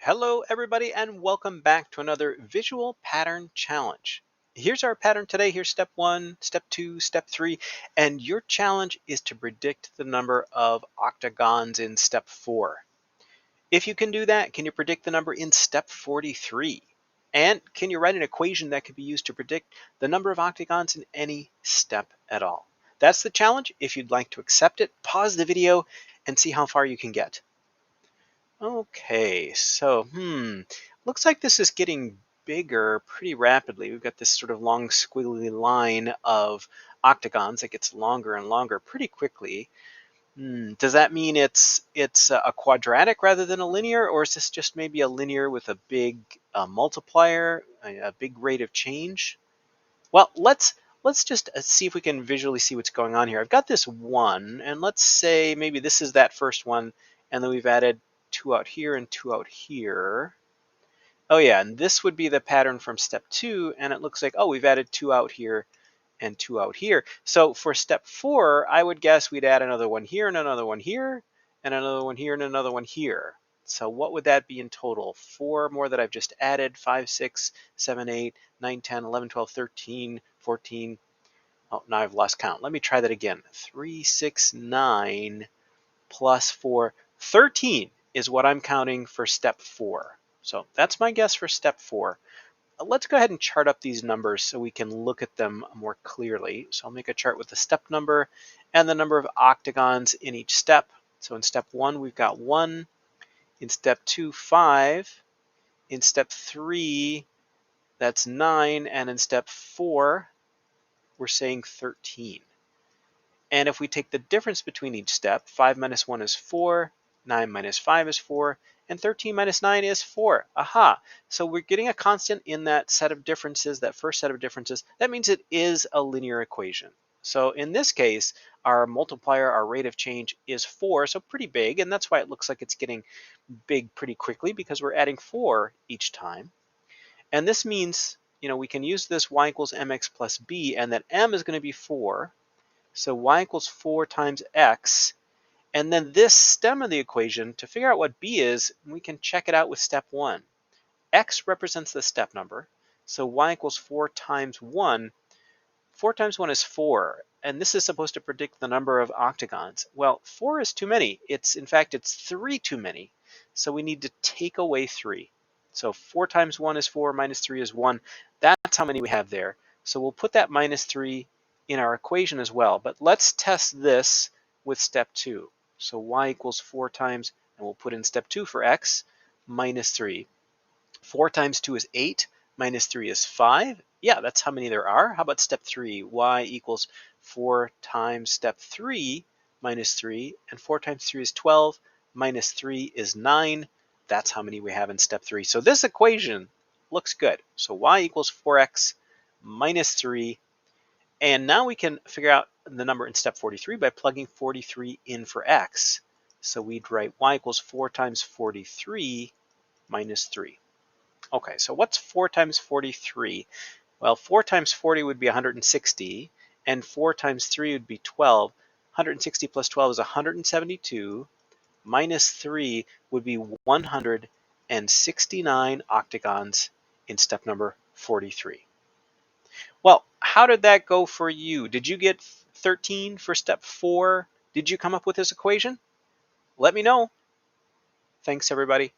Hello everybody and welcome back to another visual pattern challenge. Here's our pattern today. Here's step 1, step 2, step 3, and your challenge is to predict the number of octagons in step 4. If you can do that, can you predict the number in step 43? And can you write an equation that could be used to predict the number of octagons in any step at all? That's the challenge. If you'd like to accept it, pause the video and see how far you can get. Okay, so looks like this is getting bigger pretty rapidly. We've got this sort of long squiggly line of octagons that gets longer and longer pretty quickly. Does that mean it's a quadratic rather than a linear, or is this just maybe a linear with a big multiplier, a big rate of change? Well, let's just see if we can visually see what's going on here. I've got this 1, and let's say maybe this is that first one, and then we've added 2 out here and 2 out here. Oh yeah, and this would be the pattern from step 2, and it looks like, oh, we've added 2 out here and 2 out here. So for step 4, I would guess we'd add another one here and another one here, and another one here and another one here. So what would that be in total? 4 more that I've just added, 5, 6, 7, 8, 9, 10, 11, 12, 13, 14. Oh, now I've lost count. Let me try that again. 3, 6, 9 plus 4, 13 is what I'm counting for step 4. So that's my guess for step 4. Let's go ahead and chart up these numbers so we can look at them more clearly. So I'll make a chart with the step number and the number of octagons in each step. So in step 1, we've got 1. In step 2, 5. In step 3, that's 9. And in step 4, we're saying 13. And if we take the difference between each step, 5 minus 1 is 4, 9 minus 5 is 4, and 13 minus 9 is 4. Aha! So we're getting a constant in that set of differences, that first set of differences. That means it is a linear equation. So in this case, our multiplier, our rate of change is 4, so pretty big, and that's why it looks like it's getting big pretty quickly, because we're adding 4 each time. And this means, we can use this y equals mx plus b, and that m is going to be 4. So y equals 4 times x. And then this stem of the equation, to figure out what b is, we can check it out with step 1. X represents the step number. So y equals 4 times 1. 4 times 1 is 4. And this is supposed to predict the number of octagons. Well, 4 is too many. In fact, it's 3 too many. So we need to take away 3. So 4 times 1 is 4, minus 3 is 1. That's how many we have there. So we'll put that minus 3 in our equation as well. But let's test this with step 2. So y equals 4 times, and we'll put in step 2 for x, minus 3. 4 times 2 is 8, minus 3 is 5. Yeah, that's how many there are. How about step 3? Y equals 4 times step 3, minus 3, and 4 times 3 is 12, minus 3 is 9. That's how many we have in step 3. So this equation looks good. So y equals 4x minus 3. And now we can figure out the number in step 43 by plugging 43 in for x. So we'd write y equals 4 times 43 minus 3. Okay, so what's 4 times 43? Well, 4 times 40 would be 160, and 4 times 3 would be 12. 160 plus 12 is 172, minus 3 would be 169 octagons in step number 43. Well, how did that go for you? Did you get 13 for step 4? Did you come up with this equation? Let me know. Thanks, everybody.